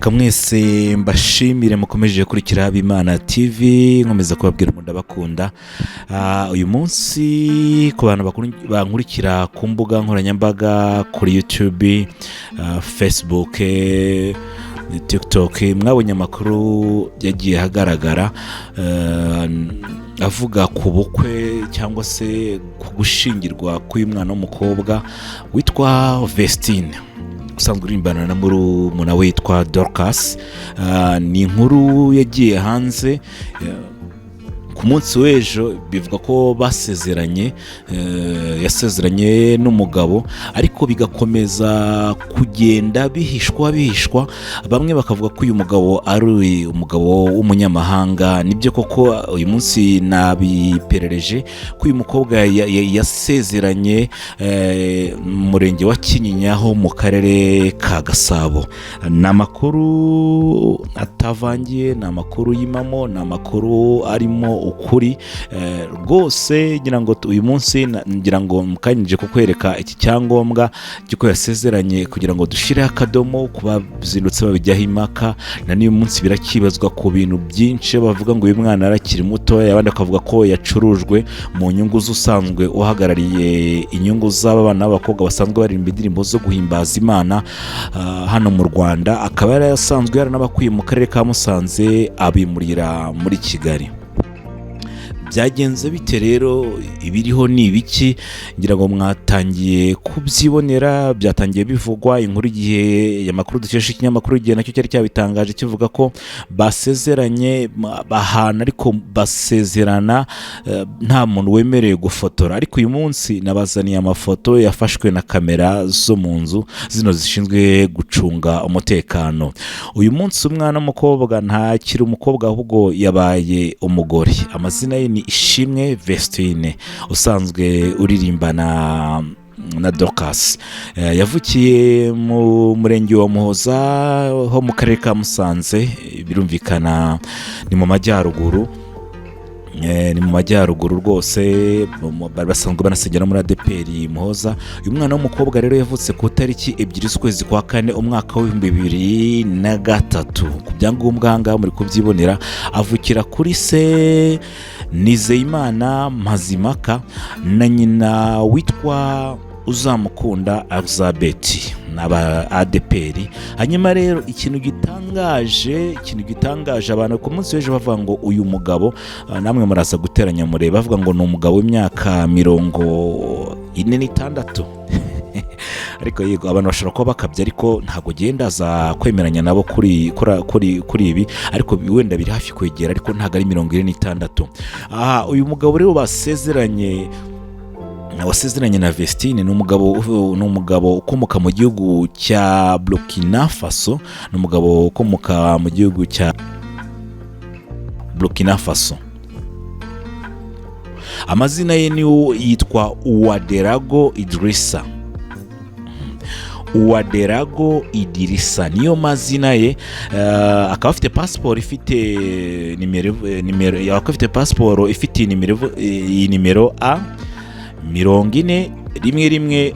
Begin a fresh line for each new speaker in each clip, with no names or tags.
Kamwese mbashimire mukomeje kurikira Habimana TV, nkomeza kubabwira ngo ndabakunda. Uyu munsi ku bantu bankurikira ku mbuga nkoranyambaga kuri YouTube, Facebook, TikTok, mwabonye amakuru yagiye hagaragara avuga ku bukwe cyangwa se ku gushingirwa k'uyu mwana w'umukobwa witwa Vestine, usanzwe urimbana na murumuna witwa Dorcas. Ni inkuru yagiye hanze ku munsi w'ejo, bivuga ko yasezeranye n'umugabo, ariko bigakomeza kugenda bihishwa. Bamwe bakavuga ko uyu mugabo ari umugabo w'umunyamahanga. Nibyo koko, uyu munsi nabiperereje ko uyu mukobwa yasezeranye mu murenge wa Kinyinya ho mu karere ka Gasabo. Ni amakuru atavangiye, ni amakuru y'imamo, ni amakuru arimo ukuri rwose. Ngira ngo uyu munsi mukanyije kukwereka iki cyangombwa cy'uko yasezeranye, kugira ngo dushireho akadomo kuba bizindutse babijyaho impaka. Na n'uyu munsi birakibazwa ku bintu byinshi, bavuga ngo uyu mwana arakiri muto, abandi bakavuga ko yacurujwe mu nyungu z'usanzwe uhagarariye inyungu z'abana b'abakobwa basanzwe baririmba indirimbo zo guhimbaza Imana hano mu Rwanda. Akaba yarasanzwe yaranabakuye mu karere ka Musanze abimurira muri Kigali. Byagenze bite rero? Ibiriho ni ibiki? Ngira ngo mwatangiye kubyibonera, byatangiye bivugwa. Inkuru igihe y'amakuru dukesha ikinyamakuru igihe nacyo cyari cyabitangaje kivuga ko basezeranye bahana, ariko basezerana nta muntu wemerewe gufotora. Ariko uyu munsi nabazaniye amafoto yafashwe na kamera zo mu nzu zino zishinzwe gucunga umutekano. Uyu munsi umwana w'umukobwa ntakiri umukobwa, ahubwo yabaye umugore. Amazina ye ni Ishimwe Vestine, usanzwe uririmbana na Dorcas. Yavukiye mu murenge wa Muhoza ho mu karere ka Musanze. Birumvikana ni mu majyaruguru. Ni mu majyaruguru rwose, basanzwe banasengera muri ADPR Muhoza. Uyu mwana w'umukobwa rero yavutse ku tariki 2 z'ukwezi kwa 4 umwaka wa 2003. Ku byangombwa ahangaha muri kubyibonera, avukira kuri se Nizeyimana Mazimaka na nyina witwa Uzamukunda Elizabeth n'aba ADPR. Hanyuma rero ikintu gitangaje abantu ku munsi w'ejo bavuga ngo uyu mugabo, namwe muraza guteranya mureba, bavuga ngo ni umugabo w'imyaka 46. Ariko yego, abantu bashobora kuba bakabya, ariko ntabwo genda za kwemeranya nabo kuri ibi, ariko wenda biri hafi kwegera, ariko ntabwo ari 46. Uyu mugabo rero wasezeranye na Vestine ni umugabo ukomoka mu gihugu cya Burkina Faso. Ni umugabo ukomoka mu gihugu cya Burkina Faso. Amazina ye yitwa Ouedraogo Idrissa, niyo mazina ye. Akaba afite passport ifite nimero A 401173.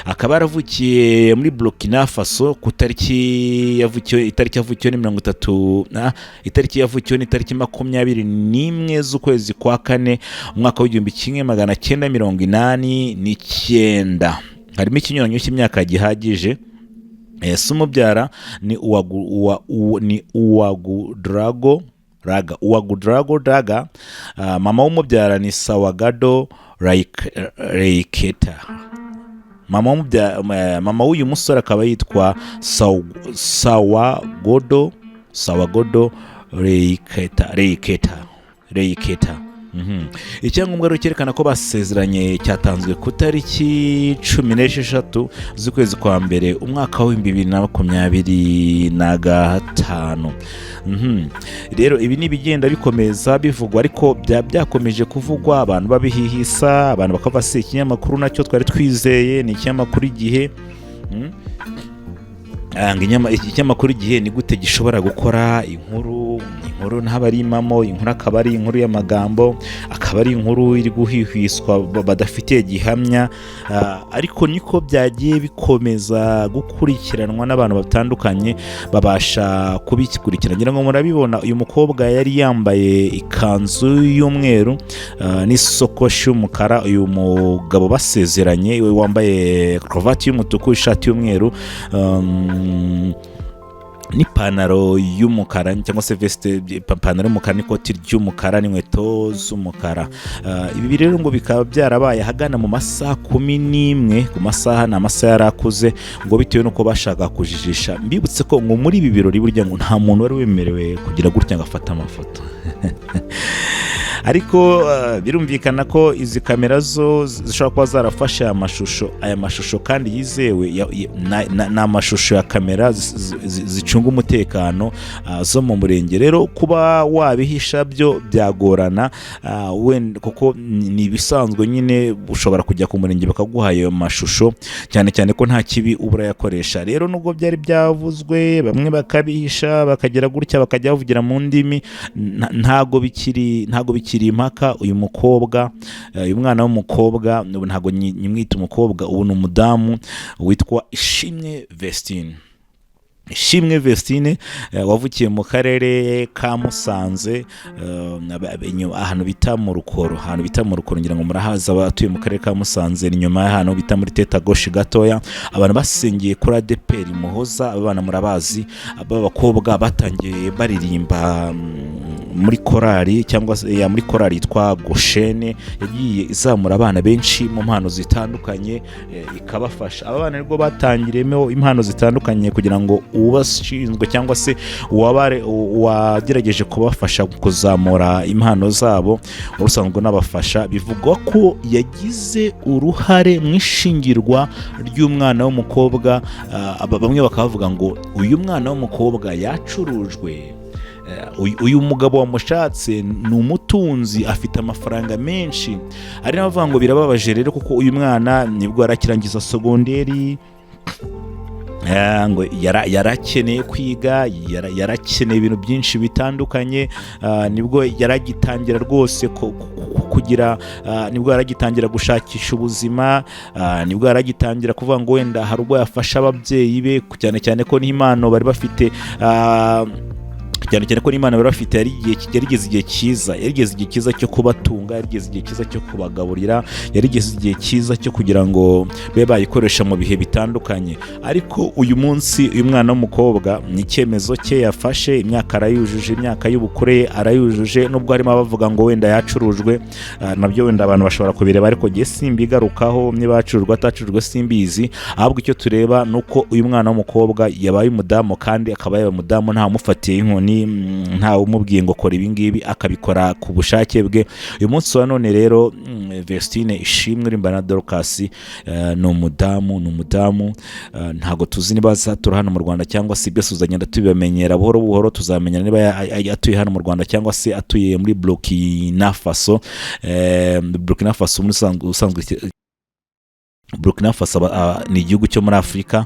Akaba yaravukiye muri Burkina Faso ku itariki yavukiyeho ni 21 z'ukwezi kwa 4 umwaka w'1989. Harimo ikinyuranyo cy'imyaka gihagije. Se umubyara ni Ouedraogo Daga. Mama w'umubyara ni Sawagado Reiketa. Mama w'uyu musore akaba yitwa Sawagodo Reiketa. Icyangombwa rero cyerekana ko basezeranye cyatanzwe ku tariki 16 z'ukwezi kwa mbere umwaka wa 2025. Rero ibi nibigenda bikomeza bivugwa, ariko byakomeje kuvugwa, abantu babihihisa, abantu bakava se ikinyamakuru nacyo twari twizeye ni ikinyamakuru Igihe. Ikinyamakuru Igihe ni gute gishobora gukora inkuru inkuru ntaba ari impamo, inkuru akaba ari inkuru y'amagambo, akaba ari inkuru iri guhihwiswa badafitiye gihamya, ariko niko byagiye bikomeza gukurikiranwa n'abantu batandukanye babasha kubikurikirana. ngira ngo murabibona, uyu mukobwa yari yambaye ikanzu y'umweru n'isokoshi y'umukara, uyu mugabo basezeranye wambaye karuvati y'umutuku, ishati y'umweru n'ipantaro y'umukara cyangwa se veste, ipantaro y'umukara n'ikoti ry'umukara n'inkweto z'umukara. Ibi rero ngo bikaba byarabaye ahagana mu masaha 11, ku masaha ni amasaha yarakuze, ngo bitewe nuko bashaka kujijisha. Mbibutse ko ngo muri ibi birori burya ngo nta muntu wari wemerewe kugira gutya ngo afate amafoto ariko birumvikana ko izi kamera zo zishobora kuba zarafashe aya mashusho kandi yizewe, ni amashusho ya kamera zicunga umutekano zo mu murenge. Rero kuba wabihisha byo byagorana, kuko ni ibisanzwe nyine ushobora kujya ku murenge bakaguha ayo mashusho, cyane cyane ko nta kibi ubura yakoresha. Rero nubwo byari byavuzwe, bamwe bakabihisha bakagira gutya bakajya bavugira mu ndimi, ntago bikiri impaka. Uyu mukobwa, uyu mwana w'umukobwa, ntago nyimwita umukobwa, ubu ni umudamu witwa Ishimwe Vestine, wavukiye mu karere ka Musanze, ahantu bita mu Rukoro, ngira ngo murahaza abatuye mu karere ka Musanze, inyuma y'ahantu bita muri Teta Goshi gatoya. Abantu basengiye kuri ADPR Muhoza, abana murabazi, abakobwa batangiye baririmba muri korali, cyangwa muri korali yitwa Goshene, yagiye izamura abana benshi mu mpano zitandukanye, ikabafasha. Aba bana nibwo batangiremo impano zitandukanye kugira ngo ubashinzwe cyangwa se wagerageje kubafasha kuzamura impano zabo urusanzwe n'abafasha. Bivugwa ko yagize uruhare mu ishingirwa ry'umwana w'umukobwa, bamwe bakavuga ngo uyu mwana w'umukobwa yacurujwe. Uyu mugabo wamushatse ni umutunzi, afite amafaranga menshi. Ari n'abavuga ngo birababaje rero, kuko uyu mwana nibwo yarakirangiza segonderi, ngo yarakeneye kwiga, yarakeneye ibintu byinshi bitandukanye, nibwo yaragitangira rwose kugira, nibwo yaragitangira gushakisha ubuzima, nibwo yaragitangira kuvuga ngo wenda hari ubwo yafasha ababyeyi be, cyane cyane ko n'impano bari bafite, cyane ko n'Imana bari bafite yarigeze igihe cyiza cyo kubatunga, yarigeze igihe cyiza cyo kubagaburira, yarigeze igihe cyiza cyo kugira ngo babe bayikoresha mu bihe bitandukanye. Ariko uyu munsi uyu mwana w'umukobwa ni icyemezo cye yafashe, imyaka arayujuje, imyaka y'ubukure arayujuje, nubwo harimo abavuga ngo wenda yacurujwe, nabyo wenda abantu bashobora kubireba, ariko ngiye simbigarukaho, niba yacurujwe atacurujwe simbizi. Ahubwo icyo tureba nuko uyu mwana w'umukobwa yabaye umudamu, kandi akaba yabaye umudamu nta umufatiye inkoni, nta umubwiye ngo kora ibi ngibi, akabikora ku bushake bwe. Uyu munsi wa none rero Vestine Ishimwe uririmba na Dorcas ni umudamu, ntago tuzi niba azatura hano mu Rwanda cyangwa se byose uzagenda tubibamenyera buhoro buhoro, tuzamenya niba atuye hano mu Rwanda cyangwa se atuye muri Burkina Faso. Burkina Faso ni igihugu cyo muri Afurika,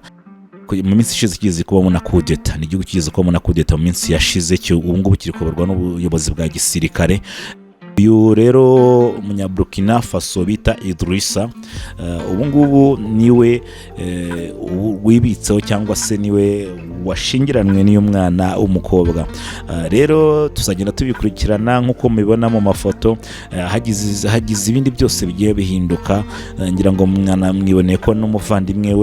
mu minsi ishize kigeze kubamo na kudeta, ni igihugu kigeze kubamo na kudeta mu minsi yashize, ubu ngubu kiri kuyoborwa n'ubuyobozi bwa gisirikare. Uyu rero umunyaburkina Faso bita Idrissa, ubu ngubu niwe wibitseho cyangwa se niwe washingiranwe n'iyo mwana w'umukobwa. Rero tuzagenda tubikurikirana nk'uko mubibona mu mafoto, hagize ibindi byose bigiye bihinduka. Ngira ngo mwana mwiboneye ko n'umuvandimwe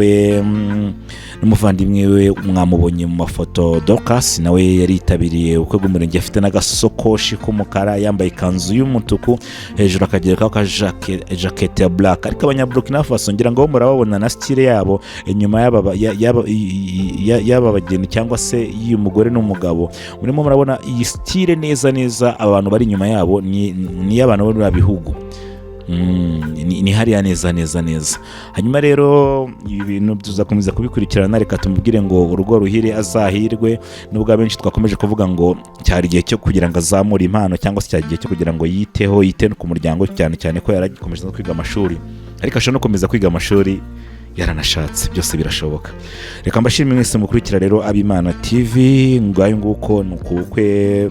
we mwamubonye mu mafoto, Dorcas nawe yaritabiriye ubukwe bw'umurenge, afite n'agasokoshi k'umukara, yambaye ikanzu y'umutuku, hejuru akagerekaho ka jacket ya black. Ariko abanyaburkina Faso ngira ngo murababona na style yabo inyuma y'aba bageni cyangwa se y'umugore n'umugabo, murimo murabona iyi style neza abantu bari inyuma yabo ni y'abantu bo mu bihugu, ni hariya neza. Hanyuma rero ibi bintu tuzakomeza kubikurikirana. Reka tumubwire ngo urugo ruhire, azahirwe. Nubwo abenshi twakomeje kuvuga ngo cyari igihe cyo kugira ngo azamure impano, cyangwa se cyari igihe cyo kugira ngo yite ku muryango, cyane ko yaragikomeje no kwiga amashuri, ariko ashobora no gukomeza kwiga amashuri yaranashatse. Byose birashoboka. Reka mbashimire mwese mukurikira rero Abimana TV. Ngayo nguko ni ukubukwe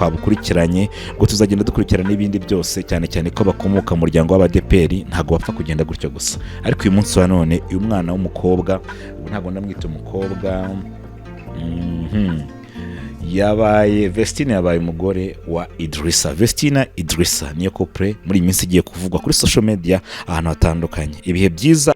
twabukurikiranye, ngo tuzagenda dukurikirana n'ibindi byose, cyane cyane ko bakomoka mu muryango w'abadeperi, ntabwo bapfa kugenda gutyo gusa. Ariko uyu munsi wa none uyu mwana w'umukobwa, ntabwo ndamwita umukobwa, Vestine yabaye umugore wa Idrissa. Vestina Idrissa niyo couple muri iyi minsi igiye kuvugwa kuri social media ahantu hatandukanye. Ibihe byiza.